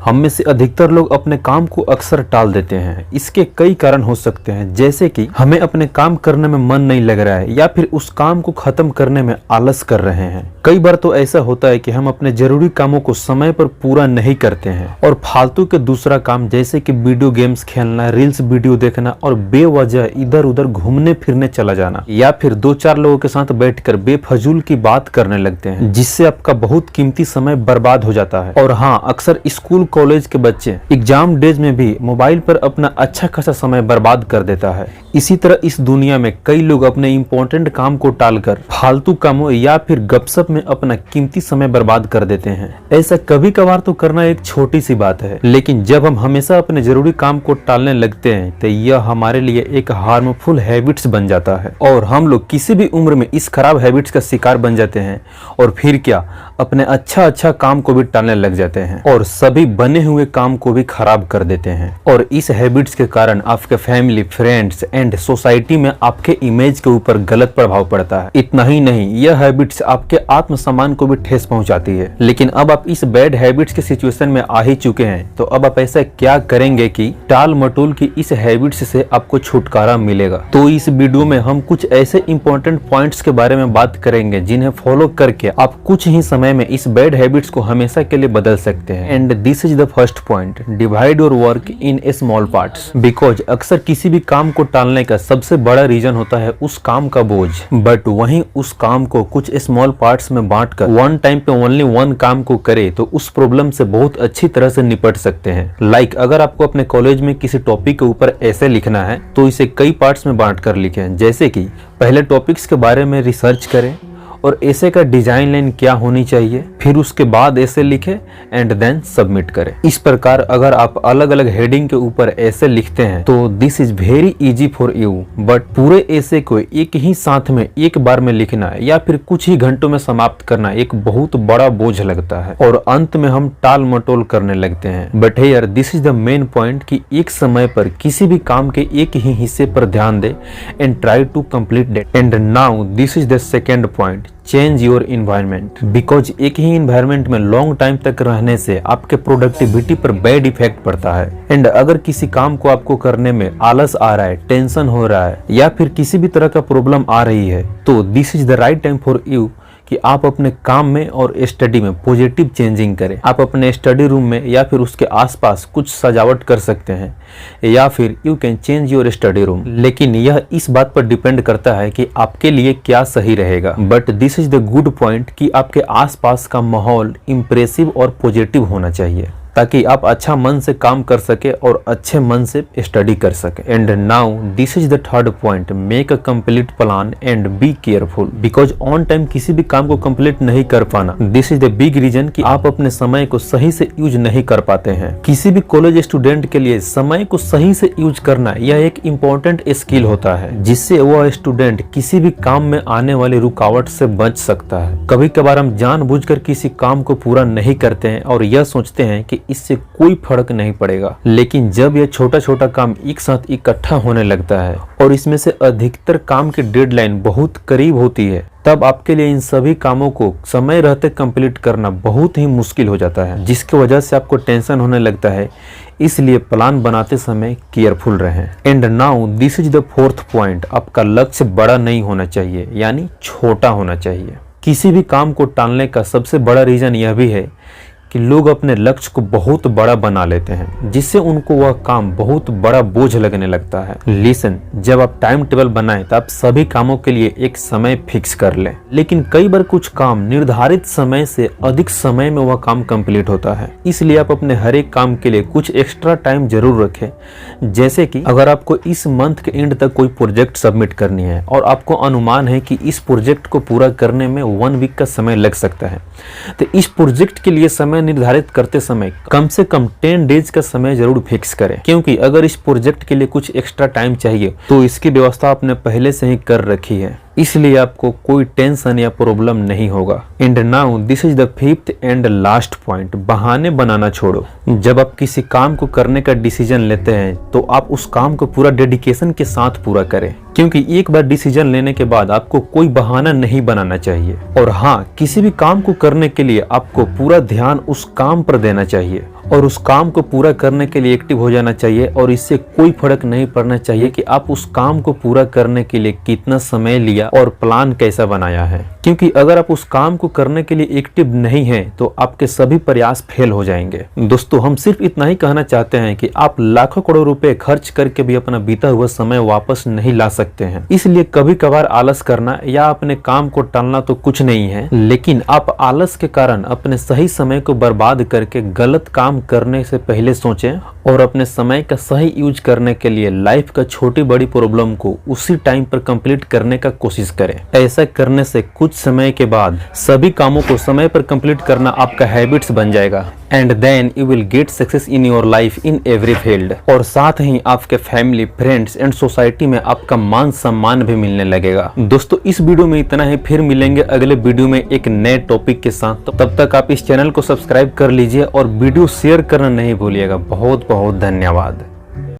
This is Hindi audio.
हम में से अधिकतर लोग अपने काम को अक्सर टाल देते हैं। इसके कई कारण हो सकते हैं, जैसे कि हमें अपने काम करने में मन नहीं लग रहा है या फिर उस काम को खत्म करने में आलस कर रहे हैं। कई बार तो ऐसा होता है कि हम अपने जरूरी कामों को समय पर पूरा नहीं करते हैं और फालतू के दूसरा काम जैसे कि वीडियो गेम्स खेलना, रील्स वीडियो देखना और बेवजह इधर उधर घूमने फिरने चला जाना या फिर 2-4 लोगों के साथ बैठकर बेफजूल की बात करने लगते हैं, जिससे आपका बहुत कीमती समय बर्बाद हो जाता है। और हाँ, अक्सर स्कूल कॉलेज के बच्चे एग्जाम डेज में भी मोबाइल पर अपना अच्छा खासा समय बर्बाद कर देता है। इसी तरह इस दुनिया में कई लोग अपने इम्पोर्टेंट काम को टालकर फालतू कामों या फिर गपशप में अपना कीमती समय बर्बाद कर देते हैं। ऐसा कभी कभार तो करना एक छोटी सी बात है, लेकिन जब हम हमेशा अपने जरूरी काम को टालने लगते हैं तो यह हमारे लिए एक हार्मफुल हैबिट्स बन जाता है और हम लोग किसी भी उम्र में इस खराब हैबिट्स का शिकार बन जाते हैं और फिर क्या, अपने अच्छा काम को भी टालने लग जाते हैं और सभी बने हुए काम को भी खराब कर देते हैं। और इस हैबिट्स के कारण आपके फैमिली, फ्रेंड्स एंड सोसाइटी में आपके इमेज के ऊपर गलत प्रभाव पड़ता है। इतना ही नहीं, यह हैबिट्स आपके आत्मसम्मान को भी ठेस पहुंचाती है। लेकिन अब आप इस बैड हैबिट्स के सिचुएशन में आ ही चुके हैं, तो अब आप ऐसा क्या करेंगे कि टाल मटोल की इस हैबिट्स से आपको छुटकारा मिलेगा। तो इस वीडियो में हम कुछ ऐसे इंपॉर्टेंट पॉइंट्स के बारे में बात करेंगे जिन्हें फॉलो करके आप कुछ ही समय में इस बैड हैबिट्स को हमेशा के लिए बदल सकते हैं। And this is the first point, divide your work in small parts. Because अक्सर किसी भी काम को टालने का सबसे बड़ा रीजन होता है उस काम का बोझ, बट वहीं उस काम को कुछ स्मॉल पार्ट्स में बांटकर वन टाइम पे ओनली वन काम को करे तो उस प्रॉब्लम से बहुत अच्छी तरह से निपट सकते हैं। लाइक अगर आपको अपने कॉलेज में किसी टॉपिक के ऊपर ऐसे लिखना है तो इसे कई पार्ट्स में बांट कर लिखें। जैसे कि पहले टॉपिक्स के बारे में रिसर्च करें और ऐसे का डिजाइन लाइन क्या होनी चाहिए, फिर उसके बाद ऐसे लिखें एंड देन सबमिट करें। इस प्रकार अगर आप अलग अलग हेडिंग के ऊपर ऐसे लिखते हैं तो this is very easy for you, but पूरे ऐसे को एक ही साथ में एक बार में लिखना या फिर कुछ ही घंटों में समाप्त करना एक बहुत बड़ा बोझ लगता है और अंत में हम टाल मटोल करने लगते हैं। But here this is the main point कि एक समय पर किसी भी काम के एक ही हिस्से पर ध्यान दे and try to complete that. And now this is the second point, change your environment. Because एक ही इन्वायरमेंट में लॉन्ग टाइम तक रहने से आपके प्रोडक्टिविटी पर बैड इफेक्ट पड़ता है। एंड अगर किसी काम को आपको करने में आलस आ रहा है, टेंशन हो रहा है या फिर किसी भी तरह का प्रॉब्लम आ रही है, तो this is the right time for you कि आप अपने काम में और स्टडी में पॉजिटिव चेंजिंग करें। आप अपने स्टडी रूम में या फिर उसके आसपास कुछ सजावट कर सकते हैं या फिर you can change your study room. लेकिन यह इस बात पर डिपेंड करता है कि आपके लिए क्या सही रहेगा। But this is the good point कि आपके आसपास का माहौल इम्प्रेसिव और पॉजिटिव होना चाहिए ताकि आप अच्छा मन से काम कर सके और अच्छे मन से स्टडी कर सके। And now this is the third point, make a complete plan and be careful. Because on time किसी भी काम को कंप्लीट नहीं कर पाना, this is the big reason कि आप अपने समय को सही से यूज नहीं कर पाते हैं। किसी भी कॉलेज स्टूडेंट के लिए समय को सही से यूज करना यह एक इम्पोर्टेंट स्किल होता है जिससे वह स्टूडेंट किसी भी काम में आने वाली रुकावट से बच सकता है। कभी कभार हम जानबूझकर किसी काम को पूरा नहीं करते हैं और यह सोचते हैं कि इससे कोई फर्क नहीं पड़ेगा, लेकिन जब यह छोटा छोटा काम एक साथ इकट्ठा होने लगता है और इसमें से अधिकतर काम की डेडलाइन बहुत करीब होती है, तब आपके लिए इन सभी कामों को समय रहते कंप्लीट करना बहुत ही मुश्किल हो जाता है, जिसकी वजह से आपको टेंशन होने लगता है। इसलिए प्लान बनाते समय केयरफुल रहें। And now this is the fourth point, आपका लक्ष्य बड़ा नहीं होना चाहिए, यानी छोटा होना चाहिए। किसी भी काम को टालने का सबसे बड़ा रीजन यह भी है कि लोग अपने लक्ष्य को बहुत बड़ा बना लेते हैं, जिससे उनको वह काम बहुत बड़ा बोझ लगने लगता है। लिसन, जब आप टाइम टेबल बनाएं तो आप सभी कामों के लिए एक समय फिक्स कर लें, लेकिन कई बार कुछ काम निर्धारित समय से अधिक समय में वह काम कंप्लीट होता है। इसलिए आप अपने हर एक काम के लिए कुछ एक्स्ट्रा टाइम जरूर रखें। जैसे कि अगर आपको इस मंथ के एंड तक कोई प्रोजेक्ट सबमिट करनी है और आपको अनुमान है कि इस प्रोजेक्ट को पूरा करने में 1 वीक का समय लग सकता है, तो इस प्रोजेक्ट के लिए समय निर्धारित करते समय कम से कम 10 डेज का समय जरूर फिक्स करें, क्योंकि अगर इस प्रोजेक्ट के लिए कुछ एक्स्ट्रा टाइम चाहिए तो इसकी व्यवस्था आपने पहले से ही कर रखी है, इसलिए आपको कोई टेंशन या प्रॉब्लम नहीं होगा। And now this is the fifth and last point, बहाने बनाना छोड़ो। जब आप किसी काम को करने का डिसीजन लेते हैं तो आप उस काम को पूरा डेडिकेशन के साथ पूरा करें, क्योंकि एक बार डिसीजन लेने के बाद आपको कोई बहाना नहीं बनाना चाहिए। और हाँ, किसी भी काम को करने के लिए आपको पूरा ध्यान उस काम पर देना चाहिए और उस काम को पूरा करने के लिए एक्टिव हो जाना चाहिए। और इससे कोई फर्क नहीं पड़ना चाहिए कि आप उस काम को पूरा करने के लिए कितना समय लिया और प्लान कैसा बनाया है, क्योंकि अगर आप उस काम को करने के लिए एक्टिव नहीं हैं तो आपके सभी प्रयास फेल हो जाएंगे। दोस्तों, हम सिर्फ इतना ही कहना चाहते हैं कि आप लाखों करोड़ रुपए खर्च करके भी अपना बीता हुआ समय वापस नहीं ला सकते हैं। इसलिए कभी कभार आलस करना या अपने काम को टालना तो कुछ नहीं है, लेकिन आप आलस के कारण अपने सही समय को बर्बाद करके गलत काम करने से पहले सोचें और अपने समय का सही यूज करने के लिए लाइफ का छोटी बड़ी प्रॉब्लम को उसी टाइम पर कंप्लीट करने का कोशिश करें। ऐसा करने से कुछ समय के बाद सभी कामों को समय पर कंप्लीट करना आपका हैबिट्स बन जाएगा and then you will get success in your life in every field. और साथ ही आपके फैमिली, फ्रेंड्स एंड सोसाइटी में आपका मान सम्मान भी मिलने लगेगा। दोस्तों, इस वीडियो में इतना ही, फिर मिलेंगे अगले वीडियो में एक नए टॉपिक के साथ। तब तक आप इस चैनल को सब्सक्राइब कर लीजिए और वीडियो शेयर करना नहीं भूलिएगा। बहुत बहुत धन्यवाद।